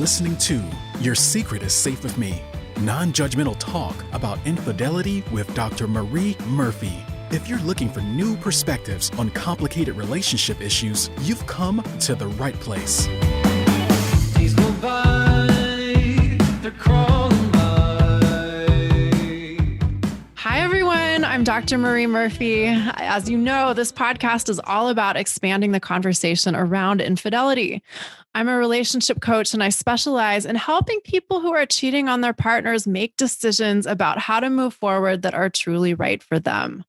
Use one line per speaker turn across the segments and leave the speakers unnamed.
listening to Your Secret is Safe with Me, non-judgmental talk about infidelity with Dr. Marie Murphy. If you're looking for new perspectives on complicated relationship issues, you've come to the right place.
Days go by, they're crawling by.
Hi, everyone. I'm Dr. Marie Murphy. As you know, this podcast is all about expanding the conversation around infidelity. I'm a relationship coach, and I specialize in helping people who are cheating on their partners make decisions about how to move forward that are truly right for them.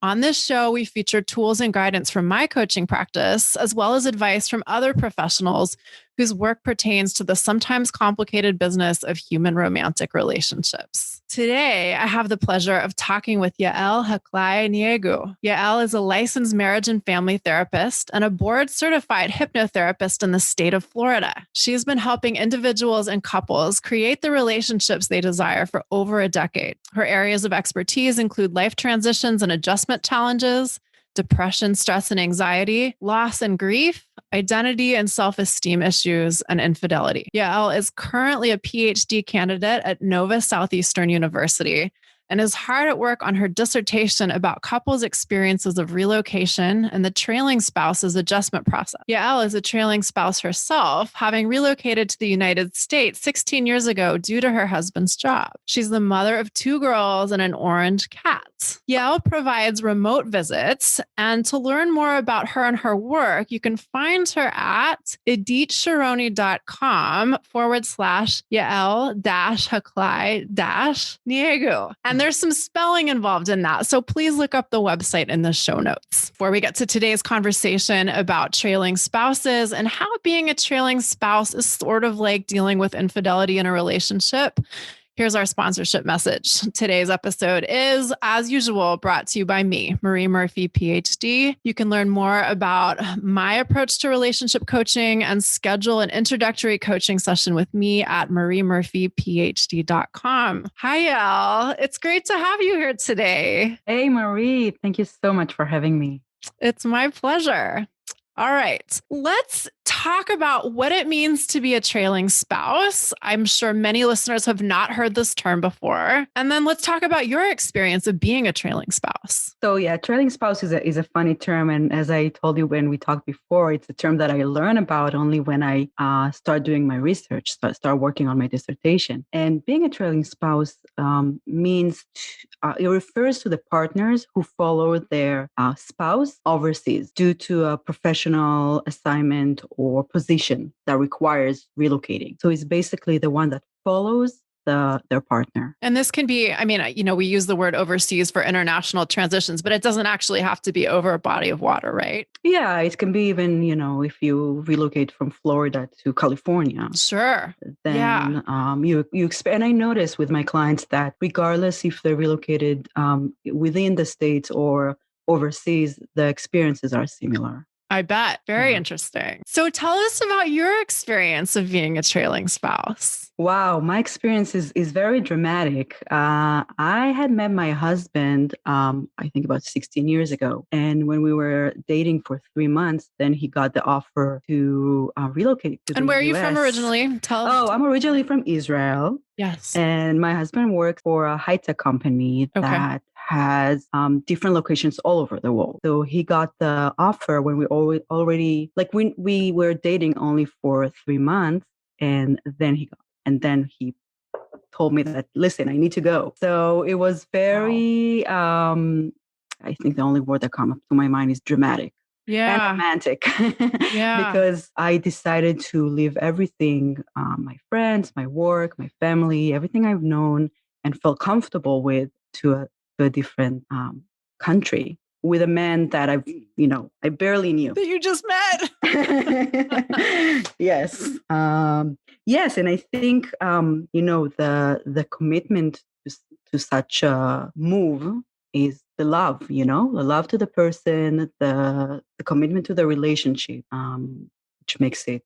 On this show, we feature tools and guidance from my coaching practice, as well as advice from other professionals whose work pertains to the sometimes complicated business of human romantic relationships. Today, I have the pleasure of talking with Yael Haklai-Neagu. Yael is a licensed marriage and family therapist and a board-certified hypnotherapist in the state of Florida. She's been helping individuals and couples create the relationships they desire for over a decade. Her areas of expertise include life transitions and adjustment challenges, depression, stress, and anxiety, loss and grief, identity and self-esteem issues, and infidelity. Yael is currently a PhD candidate at Nova Southeastern University and is hard at work on her dissertation about couples' experiences of relocation and the trailing spouse's adjustment process. Yael is a trailing spouse herself, having relocated to the United States 16 years ago due to her husband's job. She's the mother of 2 girls and an orange cat. Yael provides remote visits, and to learn more about her and her work, you can find her at edithsharoni.com/Yael-Haklai-Neagu. And there's some spelling involved in that, so please look up the website in the show notes. Before we get to today's conversation about trailing spouses and how being a trailing spouse is sort of like dealing with infidelity in a relationship, here's our sponsorship message. Today's episode is, as usual, brought to you by me, Marie Murphy, PhD. You can learn more about my approach to relationship coaching and schedule an introductory coaching session with me at mariemurphyphd.com. Hi, Yael. It's great to have you here today.
Hey, Marie. Thank you so much for having me.
It's my pleasure. All right, let's talk about what it means to be a trailing spouse. I'm sure many listeners have not heard this term before. And then let's talk about your experience of being a trailing spouse.
So yeah, trailing spouse is a funny term. And as I told you when we talked before, it's a term that I learned about only when I start doing my research, start working on my dissertation. And being a trailing spouse means it refers to the partners who follow their spouse overseas due to a professional assignment or position that requires relocating. So it's basically the one that follows their partner.
And this can be, we use the word overseas for international transitions, but it doesn't actually have to be over a body of water, right?
Yeah, it can be even, if you relocate from Florida to California.
Sure.
Then you and I notice with my clients that regardless if they're relocated within the States or overseas, the experiences are similar.
I bet. Very interesting. So tell us about your experience of being a trailing spouse.
Wow, my experience is very dramatic. I had met my husband, I think about 16 years ago. And when we were dating for 3 months, then he got the offer to relocate to the US.
And where are you from originally?
I'm originally from Israel.
Yes.
And my husband works for a high-tech company that has different locations all over the world. So he got the offer when we already we were dating only for 3 months, and then he told me that, listen, I need to go. So it was very, I think the only word that comes up to my mind is dramatic.
Yeah.
And romantic.
Yeah.
Because I decided to leave everything, my friends, my work, my family, everything I've known and felt comfortable with to a different country with a man that I barely knew.
That you just met.
Yes. Yes. And I think, the commitment to such a move is the love, the love to the person, the commitment to the relationship, which makes it,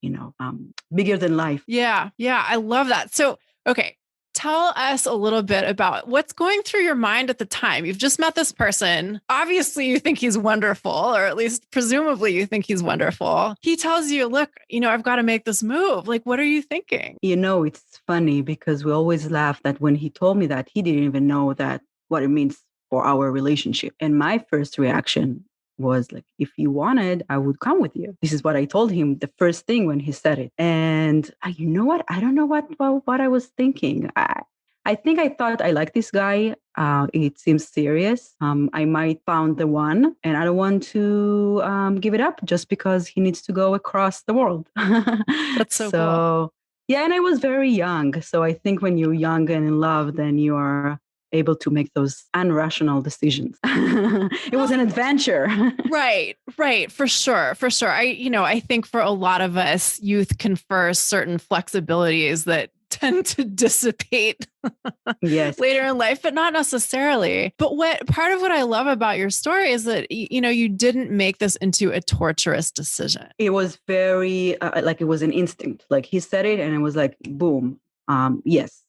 bigger than life.
Yeah. Yeah. I love that. So, okay. tell us a little bit about what's going through your mind at the time. You've just met this person. Obviously, you think he's wonderful, or at least presumably you think he's wonderful. He tells you, look, I've got to make this move. Like, what are you thinking?
It's funny because we always laugh that when he told me that, he didn't even know that what it means for our relationship. And my first reaction was like, if you wanted, I would come with you. This is what I told him the first thing when he said it. And you know what? I don't know what I was thinking. I think I thought I like this guy. It seems serious. I might found the one, and I don't want to give it up just because he needs to go across the world.
That's so cool.
Yeah, and I was very young. So I think when you're young and in love, then you are able to make those unrational decisions. It was an adventure.
Right. For sure. I think for a lot of us, youth confers certain flexibilities that tend to dissipate
Yes.
later in life, but not necessarily. But part of what I love about your story is that, you didn't make this into a torturous decision.
It was very, like it was an instinct. Like he said it and it was like, boom. Yes,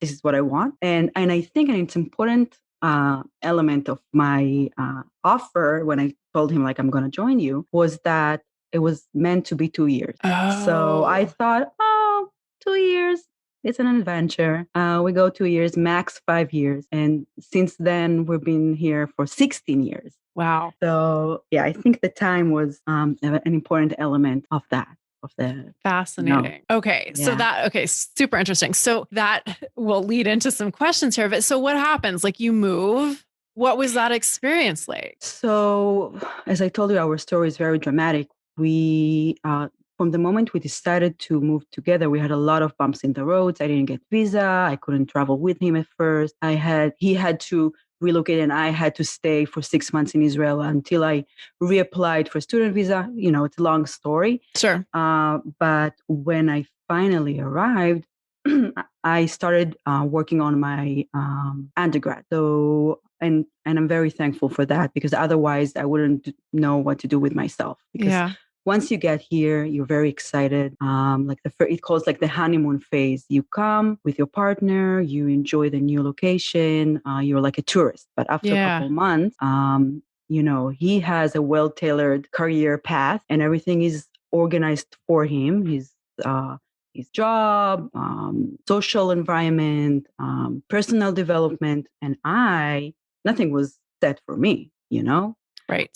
this is what I want. And I think it's important element of my offer when I told him like I'm going to join you was that it was meant to be 2 years.
Oh.
So I thought, 2 years, it's an adventure. We go 2 years, max 5 years. And since then, we've been here for 16 years.
Wow.
So yeah, I think the time was an important element of that.
Fascinating. Okay.
Yeah.
So super interesting. So that will lead into some questions here. But so what happens? Like you move. What was that experience like?
So as I told you, our story is very dramatic. We, from the moment we decided to move together, we had a lot of bumps in the roads. I didn't get visa. I couldn't travel with him at first. He had to relocate and I had to stay for 6 months in Israel until I reapplied for student visa. It's a long story.
Sure.
But when I finally arrived, I started working on my undergrad. So, and I'm very thankful for that because otherwise I wouldn't know what to do with myself. Because once you get here, you're very excited. It calls like the honeymoon phase. You come with your partner, you enjoy the new location. You're like a tourist. But after a couple months, he has a well-tailored career path, and everything is organized for him. His job, social environment, personal development, and nothing was set for me.
Right.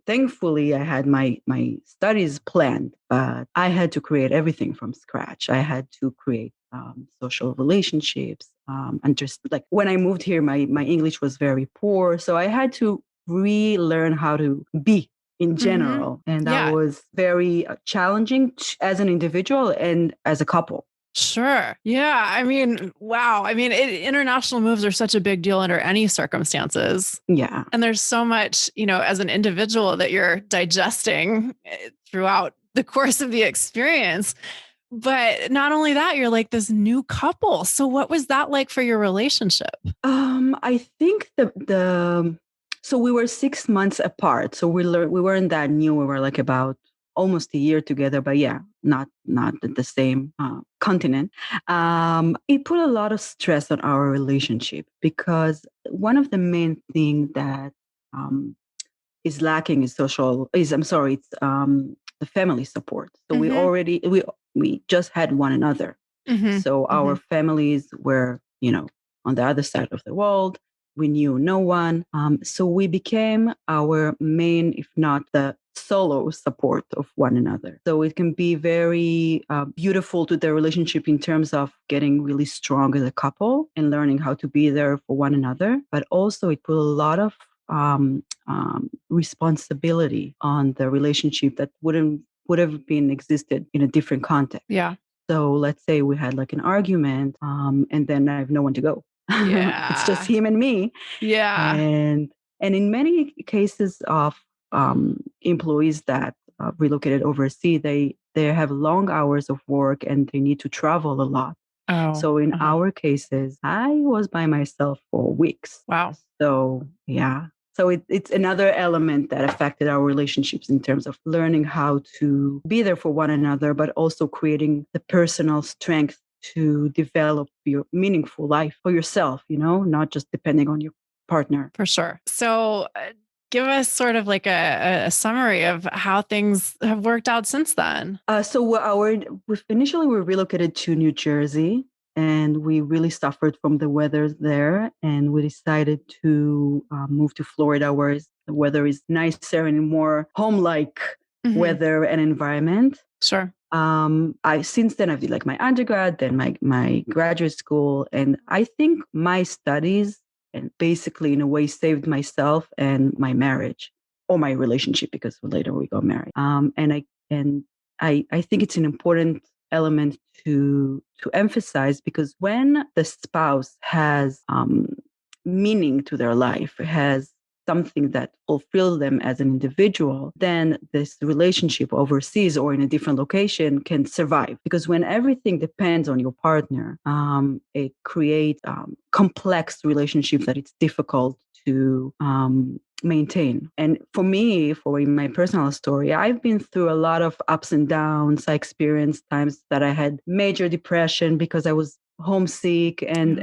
Thankfully I had my studies planned, but I had to create everything from scratch. I had to create social relationships. And just like when I moved here, my English was very poor. So I had to relearn how to be in general. And that was very challenging as an individual and as a couple.
Sure. Yeah. I mean, wow. I mean, international moves are such a big deal under any circumstances.
Yeah.
And there's so much, as an individual that you're digesting throughout the course of the experience. But not only that, you're like this new couple. So what was that like for your relationship?
I think so we were 6 months apart. So we weren't that new. We were like about almost a year together, but yeah, not at the same continent. It put a lot of stress on our relationship because one of the main things that is lacking is it's the family support. So we just had one another. So our families were, on the other side of the world. We knew no one. So we became our main, if not the solo support of one another. So it can be very beautiful to the relationship in terms of getting really strong as a couple and learning how to be there for one another. But also it put a lot of responsibility on the relationship that would have been existed in a different context.
Yeah.
So let's say we had like an argument and then I have no one to go.
Yeah.
It's just him and me.
Yeah.
And in many cases of employees that relocated overseas, they have long hours of work and they need to travel a lot.
Oh,
so in our cases, I was by myself for weeks.
Wow.
So yeah. So it's another element that affected our relationships in terms of learning how to be there for one another, but also creating the personal strength to develop your meaningful life for yourself, not just depending on your partner.
For sure. So give us sort of like a summary of how things have worked out since then.
Initially we relocated to New Jersey, and we really suffered from the weather there, and we decided to move to Florida, where the weather is nicer and more home-like weather and environment.
Sure.
Since then I did like my undergrad, then my graduate school, and I think my studies and basically in a way saved myself and my marriage or my relationship, because later we got married. And I think it's an important element to emphasize, because when the spouse has meaning to their life, has something that fulfills them as an individual, then this relationship overseas or in a different location can survive. Because when everything depends on your partner, it creates complex relationships that it's difficult to maintain. And for me, for my personal story, I've been through a lot of ups and downs. I experienced times that I had major depression because I was homesick and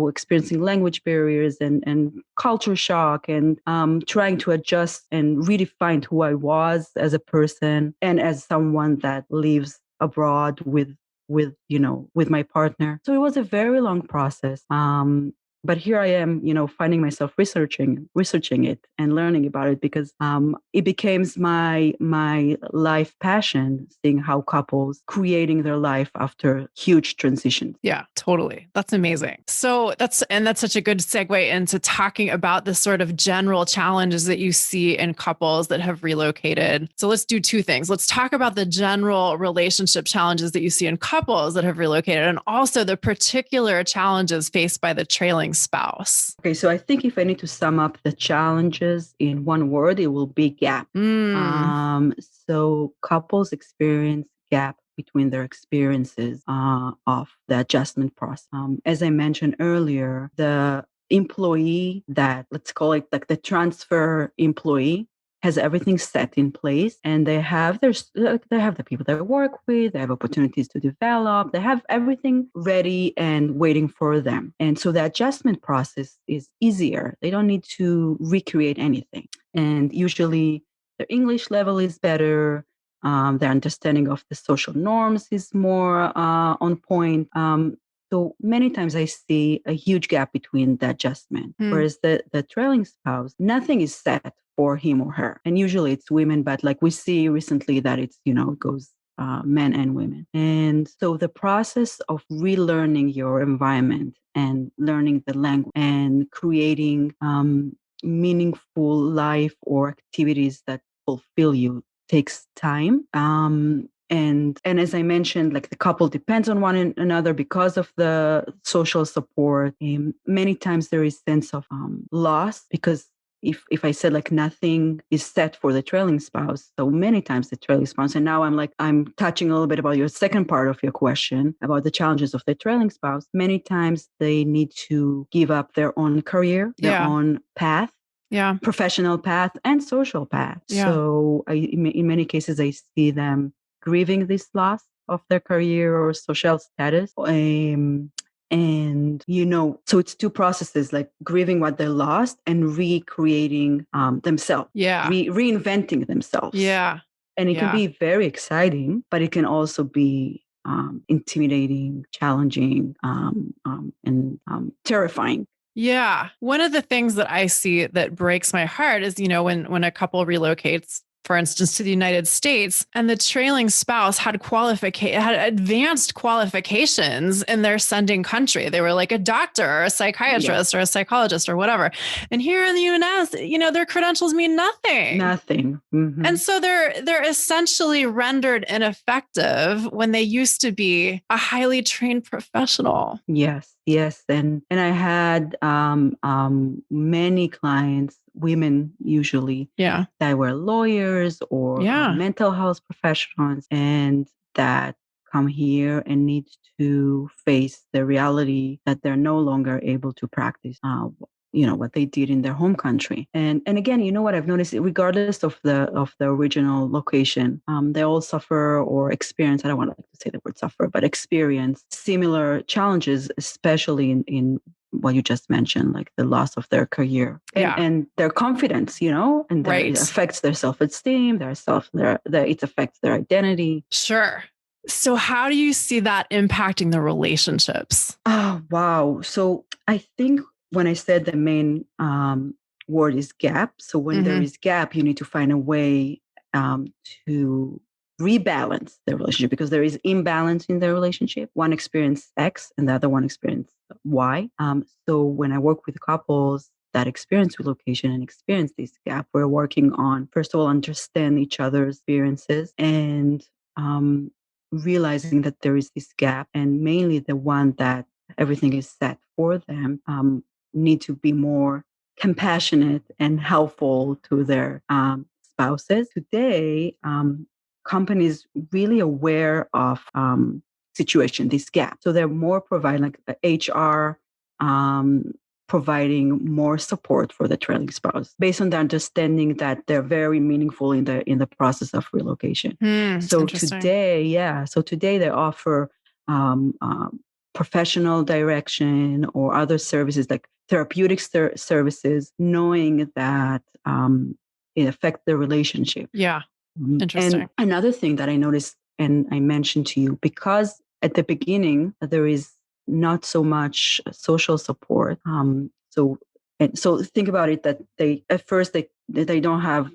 experiencing language barriers and culture shock, and trying to adjust and redefine who I was as a person and as someone that lives abroad with my partner. So it was a very long process. But here I am, finding myself researching it and learning about it, because it became my life passion, seeing how couples creating their life after huge transitions.
Yeah, totally. That's amazing. So that's such a good segue into talking about the sort of general challenges that you see in couples that have relocated. So let's do two things. Let's talk about the general relationship challenges that you see in couples that have relocated, and also the particular challenges faced by the trailing spouse.
Okay, so I think if I need to sum up the challenges in one word, it will be gap. So couples experience gap between their experiences of the adjustment process. As I mentioned earlier, the employee that, let's call it like the transfer employee, has everything set in place, and they have the people they work with, they have opportunities to develop, they have everything ready and waiting for them. And so the adjustment process is easier. They don't need to recreate anything. And usually their English level is better. Their understanding of the social norms is more on point. So many times I see a huge gap between the adjustment, whereas the trailing spouse, nothing is set for him or her. And usually it's women, but like we see recently that it's, it goes men and women. And so the process of relearning your environment and learning the language and creating meaningful life or activities that fulfill you takes time. And as I mentioned, like the couple depends on one another because of the social support. Many times there is sense of loss, because if I said like nothing is set for the trailing spouse, so many times the trailing spouse, and now I'm touching a little bit about your second part of your question about the challenges of the trailing spouse. Many times they need to give up their own career, their own path.
Yeah.
Professional path and social path.
Yeah.
So in many cases, I see them grieving this loss of their career or social status. And, so it's two processes, like grieving what they lost and recreating themselves.
Yeah.
Reinventing themselves.
Yeah.
And it can be very exciting, but it can also be intimidating, challenging, and terrifying.
Yeah. One of the things that I see that breaks my heart is, when a couple relocates, for instance, to the United States, and the trailing spouse had advanced qualifications in their sending country. They were like a doctor or a psychiatrist or a psychologist or whatever. And here in the US, their credentials mean nothing.
Nothing. Mm-hmm.
And so they're essentially rendered ineffective when they used to be a highly trained professional.
Yes. And I had many clients, women usually, that were lawyers or mental health professionals, and that come here and need to face the reality that they're no longer able to practice what they did in their home country. And again, what I've noticed, regardless of the original location, they all suffer or experience, I don't want to say the word suffer, but experience similar challenges, especially in what you just mentioned, like the loss of their career and their confidence, and it affects their self-esteem, it affects their identity.
Sure. So how do you see that impacting the relationships?
Oh, wow. So I think when I said the main word is gap. So when there is gap, you need to find a way to rebalance the relationship, because there is imbalance in the relationship. One experience X and the other one experience Y. So when I work with couples that experience relocation and experience this gap, we're working on, first of all, understand each other's experiences and realizing that there is this gap, and mainly the one that everything is set for them, need to be more compassionate and helpful to their spouses. Today, companies really aware of situation, this gap. So they're more providing, like HR, providing more support for the trailing spouse based on the understanding that they're very meaningful in the process of relocation. So today they offer professional direction or other services like therapeutic services, knowing that it affects the relationship.
Yeah. Interesting.
And another thing that I noticed and I mentioned to you, because at the beginning there is not so much social support. So think about it, that they at first they don't have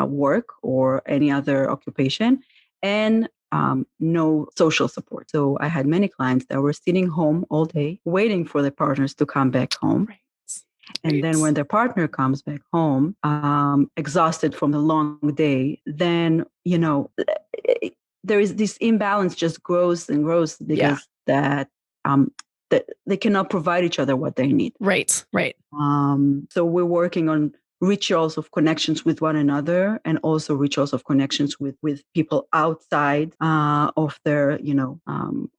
work or any other occupation, and no social support. So I had many clients that were sitting home all day waiting for their partners to come back home.
Right.
And then when their partner comes back home, exhausted from the long day, then, there is this imbalance just grows and grows, because that they cannot provide each other what they need.
Right.
So we're working on rituals of connections with one another, and also rituals of connections with people outside of their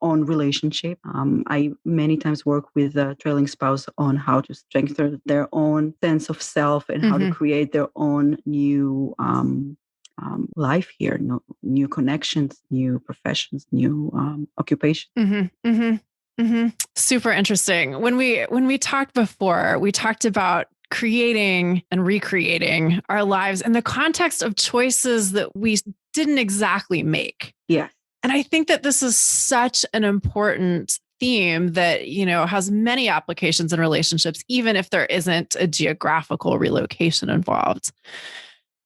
own relationship. I many times work with a trailing spouse on how to strengthen their own sense of self and how to create their own new life here, new connections, new professions, new occupations.
Super interesting. When we talked before, we talked about creating and recreating our lives in the context of choices that we didn't exactly make.
Yeah.
And I think that this is such an important theme that, has many applications in relationships, even if there isn't a geographical relocation involved.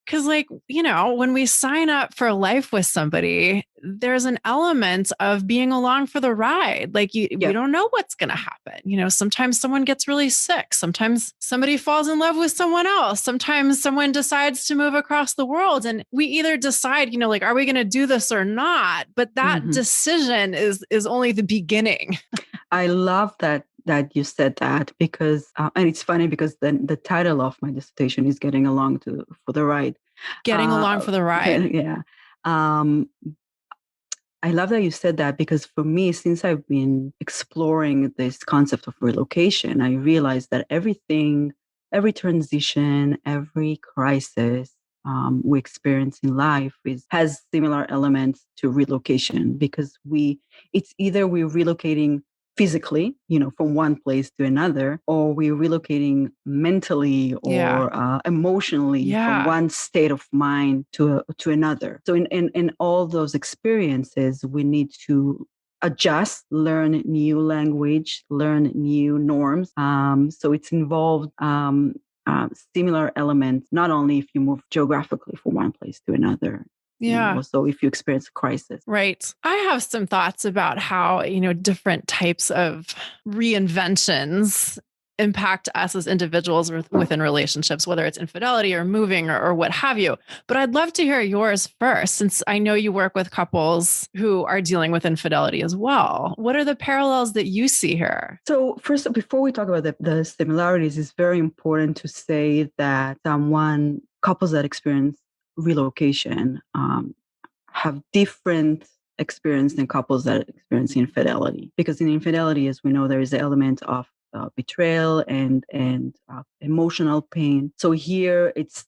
Because when we sign up for life with somebody, there's an element of being along for the ride. We don't know what's going to happen. Sometimes someone gets really sick. Sometimes somebody falls in love with someone else. Sometimes someone decides to move across the world. And we either decide, are we going to do this or not? But that decision is only the beginning.
I love that you said that, because and it's funny because then the title of my dissertation is Getting Along for the Ride.
Getting along for the ride.
Yeah. I love that you said that, because for me, since I've been exploring this concept of relocation, I realized that every transition, every crisis we experience in life has similar elements to relocation, because it's either we're relocating physically, from one place to another, or we're relocating mentally or emotionally from one state of mind to another. So in all those experiences, we need to adjust, learn new language, learn new norms. So it's involved similar elements, not only if you move geographically from one place to another.
Yeah.
Also, if you experience a crisis.
Right. I have some thoughts about how, different types of reinventions impact us as individuals within relationships, whether it's infidelity or moving or what have you. But I'd love to hear yours first, since I know you work with couples who are dealing with infidelity as well. What are the parallels that you see here?
So first, before we talk about the similarities, it's very important to say that couples that experience relocation have different experience than couples that experience infidelity. Because in infidelity, as we know, there is the element of betrayal and emotional pain. So here it's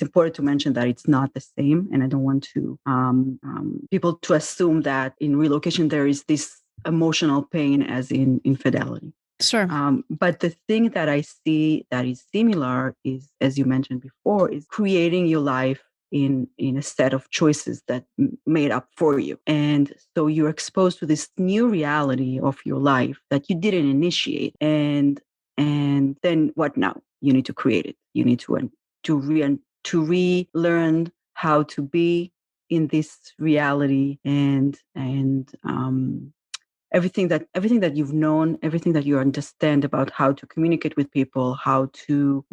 important to mention that it's not the same, and I don't want to people to assume that in relocation there is this emotional pain as in infidelity.
Sure.
But the thing that I see that is similar is, as you mentioned before, is creating your life in a set of choices that made up for you. And so you're exposed to this new reality of your life that you didn't initiate. And then what now? You need to create it. You need to relearn how to be in this reality and everything that you've known, everything that you understand about how to communicate with people, how to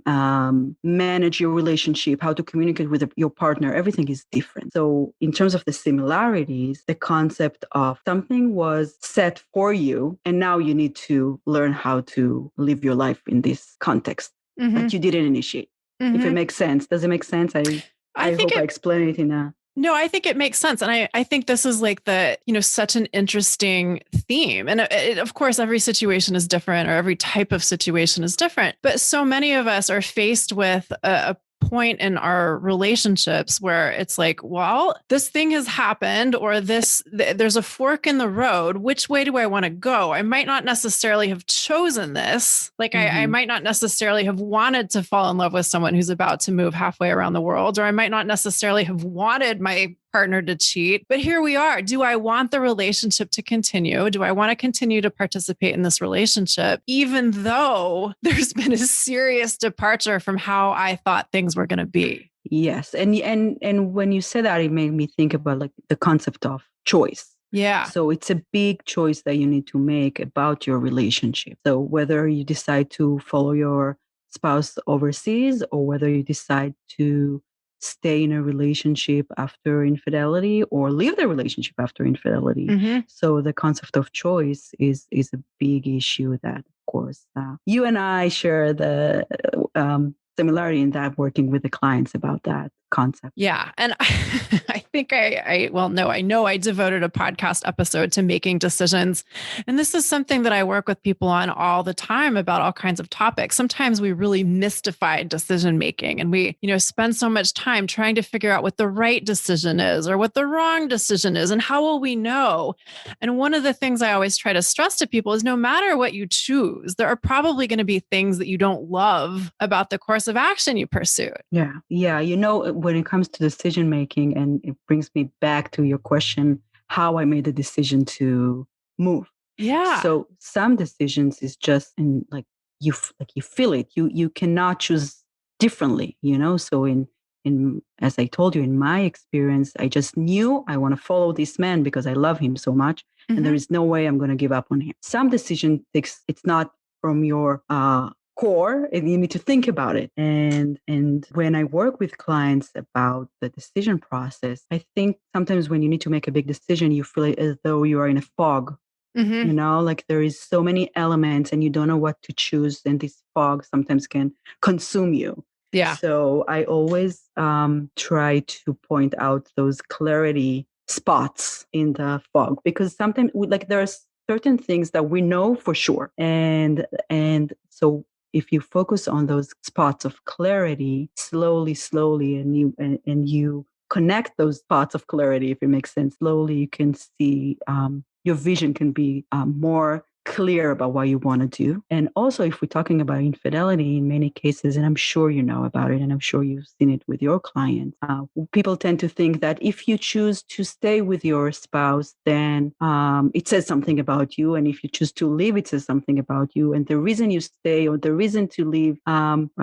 manage your relationship, how to communicate with your partner, everything is different. So in terms of the similarities, the concept of something was set for you, and now you need to learn how to live your life in this context that you didn't initiate. If it makes sense. Does it make sense? I hope I explain it in a...
No, I think it makes sense. And I think this is like such an interesting theme. And of course, every situation is different, or every type of situation is different. But so many of us are faced with a point in our relationships where it's like, well, this thing has happened, or there's a fork in the road. Which way do I want to go? I might not necessarily have chosen this. Like I might not necessarily have wanted to fall in love with someone who's about to move halfway around the world, or I might not necessarily have wanted my partner to cheat, but here we are. Do I want the relationship to continue? Do I want to continue to participate in this relationship, even though there's been a serious departure from how I thought things were going to be?
Yes. And when you said that, it made me think about like the concept of choice.
Yeah.
So it's a big choice that you need to make about your relationship. So whether you decide to follow your spouse overseas, or whether you decide to stay in a relationship after infidelity, or leave the relationship after infidelity. So the concept of choice is a big issue that, of course, you and I share the similarity in that, working with the clients about that concept.
Yeah. And I think I know I devoted a podcast episode to making decisions. And this is something that I work with people on all the time about all kinds of topics. Sometimes we really mystify decision making, and we, spend so much time trying to figure out what the right decision is or what the wrong decision is, and how will we know? And one of the things I always try to stress to people is no matter what you choose, there are probably going to be things that you don't love about the course of action you pursued.
Yeah. Yeah. When it comes to decision making, and it brings me back to your question, how I made the decision to move.
Yeah.
So some decisions is just you feel it. You cannot choose differently, So in as I told you, in my experience, I just knew I want to follow this man because I love him so much, and there is no way I'm going to give up on him. Some decision it's not from your core, and you need to think about it. And when I work with clients about the decision process, I think sometimes when you need to make a big decision, you feel as though you are in a fog. Like there is so many elements and you don't know what to choose, and this fog sometimes can consume you.
Yeah.
So I always try to point out those clarity spots in the fog, because sometimes there are certain things that we know for sure, and so if you focus on those spots of clarity slowly, and you connect those spots of clarity, if it makes sense, slowly, you can see your vision can be more clear about what you want to do. And also, if we're talking about infidelity, in many cases, and I'm sure you know about it, and I'm sure you've seen it with your clients, people tend to think that if you choose to stay with your spouse, then it says something about you. And if you choose to leave, it says something about you. And the reason you stay or the reason to leave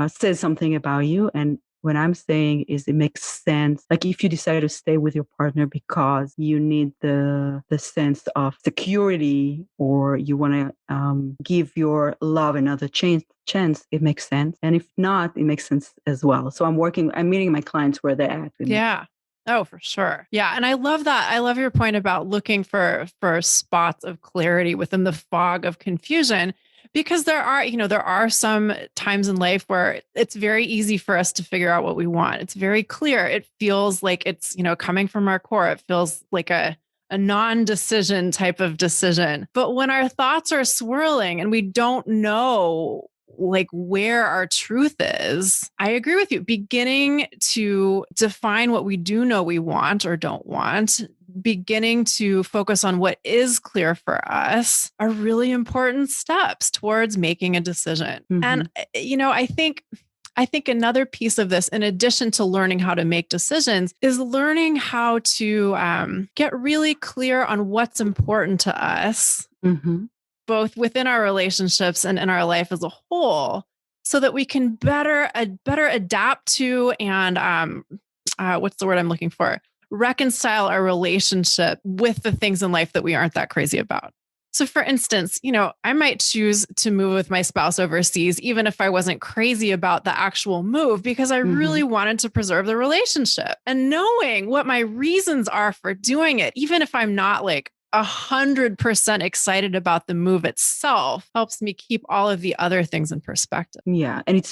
says something about you. And what I'm saying is it makes sense. Like if you decide to stay with your partner because you need the sense of security, or you want to give your love another chance, it makes sense. And if not, it makes sense as well. So I'm meeting my clients where they're at.
Yeah. Oh, for sure. Yeah. And I love that. I love your point about looking for spots of clarity within the fog of confusion. Because there are some times in life where it's very easy for us to figure out what we want. It's very clear. It feels like it's, coming from our core. It feels like a a non-decision type of decision. But when our thoughts are swirling and we don't know like where our truth is, I agree with you. Beginning to define what we do know we want or don't want, beginning to focus on what is clear for us are really important steps towards making a decision. And, I think another piece of this, in addition to learning how to make decisions, is learning how to get really clear on what's important to us, both within our relationships and in our life as a whole, so that we can better adapt to and what's the word I'm looking for? Reconcile our relationship with the things in life that we aren't that crazy about. So for instance, I might choose to move with my spouse overseas, even if I wasn't crazy about the actual move, because I really wanted to preserve the relationship. And knowing what my reasons are for doing it, even if I'm not like 100% excited about the move itself, helps me keep all of the other things in perspective.
Yeah. And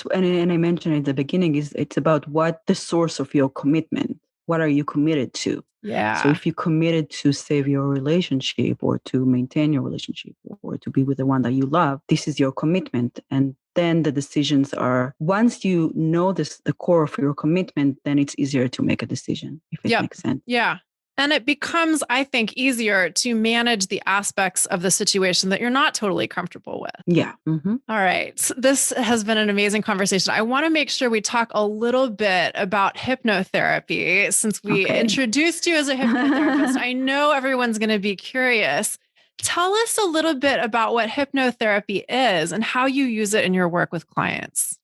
I mentioned at the beginning, it's about what the source of your commitment. What are you committed to?
Yeah.
So if you're committed to save your relationship or to maintain your relationship or to be with the one that you love, this is your commitment. And then the decisions are, once you know this, the core of your commitment, then it's easier to make a decision, if it makes sense.
Yeah. And it becomes, I think, easier to manage the aspects of the situation that you're not totally comfortable with.
Yeah.
All right. So this has been an amazing conversation. I want to make sure we talk a little bit about hypnotherapy since we introduced you as a hypnotherapist. I know everyone's going to be curious. Tell us a little bit about what hypnotherapy is and how you use it in your work with clients.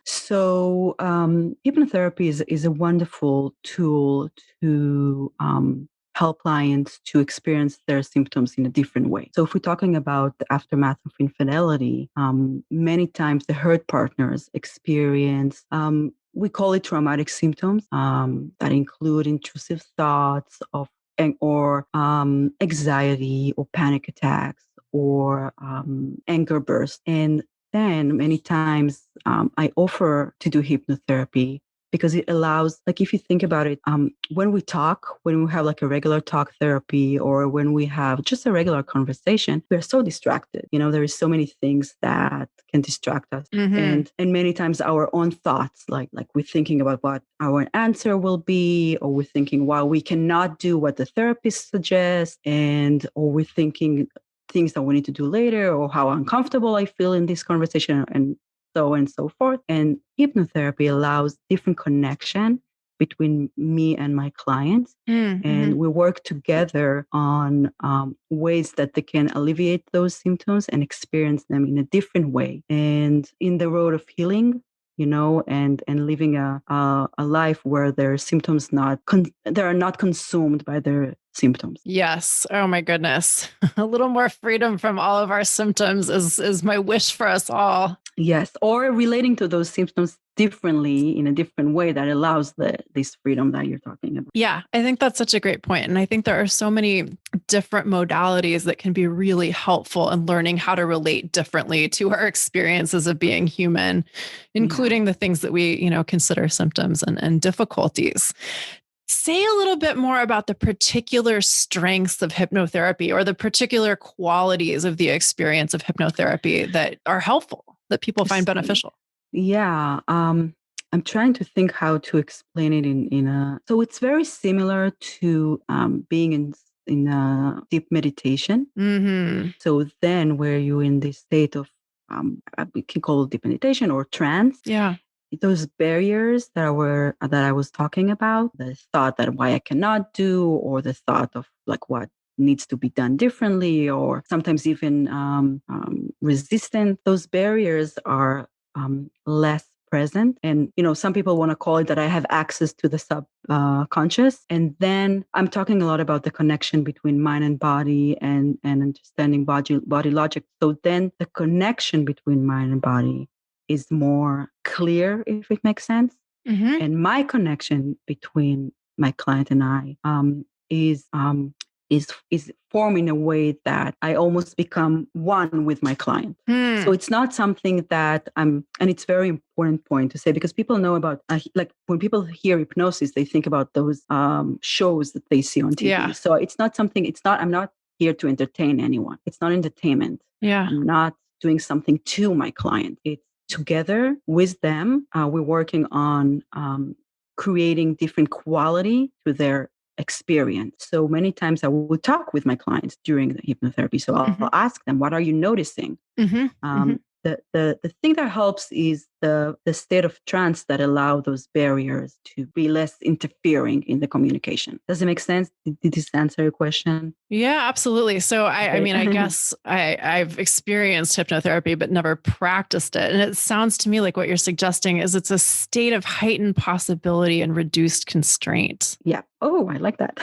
So hypnotherapy is a wonderful tool to help clients to experience their symptoms in a different way. So if we're talking about the aftermath of infidelity, many times the hurt partners experience, we call it traumatic symptoms that include intrusive thoughts or anxiety or panic attacks or anger bursts. And then many times I offer to do hypnotherapy because it allows, like if you think about it, when we have like a regular talk therapy or when we have just a regular conversation, we're so distracted. There is so many things that can distract us. And many times our own thoughts, like we're thinking about what our answer will be, or we're thinking, well, we cannot do what the therapist suggests, or we're thinking things that we need to do later, or how uncomfortable I feel in this conversation, and so on and so forth. And hypnotherapy allows different connection between me and my clients. And we work together on ways that they can alleviate those symptoms and experience them in a different way. And in the road of healing, and living a life where their symptoms they are not consumed by their symptoms.
Yes. Oh my goodness. A little more freedom from all of our symptoms is my wish for us all.
Yes. Or relating to those symptoms differently in a different way that allows this freedom that you're talking about.
Yeah, I think that's such a great point. And I think there are so many different modalities that can be really helpful in learning how to relate differently to our experiences of being human, including the things that we, consider symptoms and difficulties. Say a little bit more about the particular strengths of hypnotherapy or the particular qualities of the experience of hypnotherapy that are helpful, that people find beneficial.
Yeah. I'm trying to think how to explain it so it's very similar to being in a deep meditation. So then where you're in this state of, we can call it deep meditation or trance.
Yeah.
Those barriers that I was talking about, the thought that why I cannot do, or the thought of like what needs to be done differently, or sometimes even resistant, those barriers are less present. And, some people want to call it that I have access to the subconscious. And then I'm talking a lot about the connection between mind and body and understanding body logic. So then the connection between mind and body is more clear, if it makes sense. And my connection between my client and I is is formed in a way that I almost become one with my client. So it's not something that and it's very important point to say, because people know about, like when people hear hypnosis, they think about those shows that they see on TV.
Yeah.
So I'm not here to entertain anyone. It's not entertainment.
Yeah.
I'm not doing something to my client. It's together with them. We're working on creating different quality to their experience. So many times I will talk with my clients during the hypnotherapy. So I'll ask them, what are you noticing? The thing that helps is the state of trance that allow those barriers to be less interfering in the communication. Does it make sense? Did this answer your question?
Yeah, absolutely. So I mean, I guess I've experienced hypnotherapy, but never practiced it. And it sounds to me like what you're suggesting is it's a state of heightened possibility and reduced constraint.
Yeah. Oh, I like that.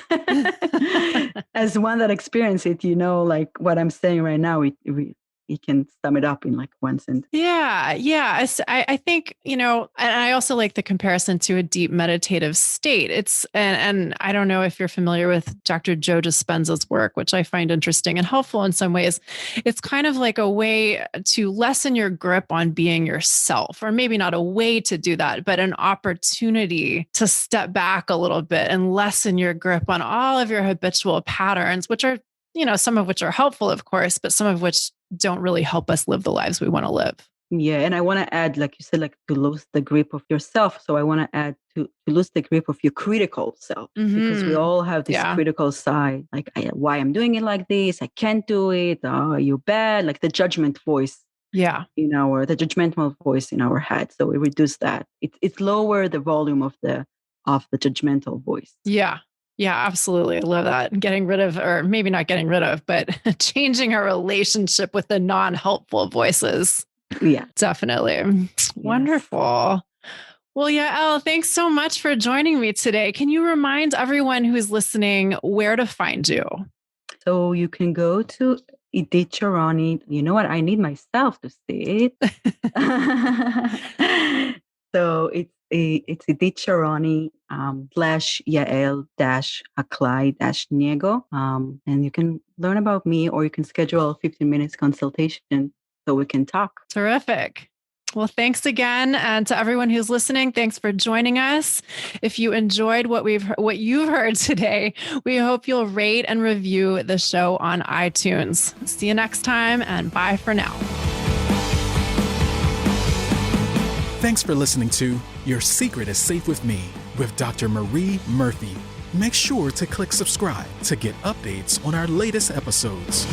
As one that experienced it, like what I'm saying right now, you can sum it up in like one sentence.
Yeah. Yeah. I think, and I also like the comparison to a deep meditative state. And I don't know if you're familiar with Dr. Joe Dispenza's work, which I find interesting and helpful in some ways. It's kind of like a way to lessen your grip on being yourself, or maybe not a way to do that, but an opportunity to step back a little bit and lessen your grip on all of your habitual patterns, which are, some of which are helpful, of course, but some of which don't really help us live the lives we want to live.
Yeah. And I want to add, like you said, like to lose the grip of yourself. So I want to add to lose the grip of your critical self, because we all have this critical side, like why I'm doing it like this, I can't do it, oh, you're bad, like the judgment voice.
Yeah.
The judgmental voice in our head. So we reduce that. It's lower the volume of the judgmental voice.
Yeah. Yeah, absolutely. I love that. Getting rid of, or maybe not getting rid of, but changing our relationship with the non-helpful voices.
Yeah,
definitely. Yes. Wonderful. Well, Yael, thanks so much for joining me today. Can you remind everyone who's listening where to find you? So
you can go to Idit Charani. You know what? I need myself to say it. So it's Idit Charani /Yael Haklai-Neagu. And you can learn about me, or you can schedule a 15 minutes consultation so we can talk. Terrific. Well, thanks again. And to everyone who's listening, thanks for joining us. If you enjoyed what you've heard today, we hope you'll rate and review the show on iTunes. See you next time, and bye for now.
Thanks for listening to Your Secret is Safe with Me with Dr. Marie Murphy. Make sure to click subscribe to get updates on our latest episodes.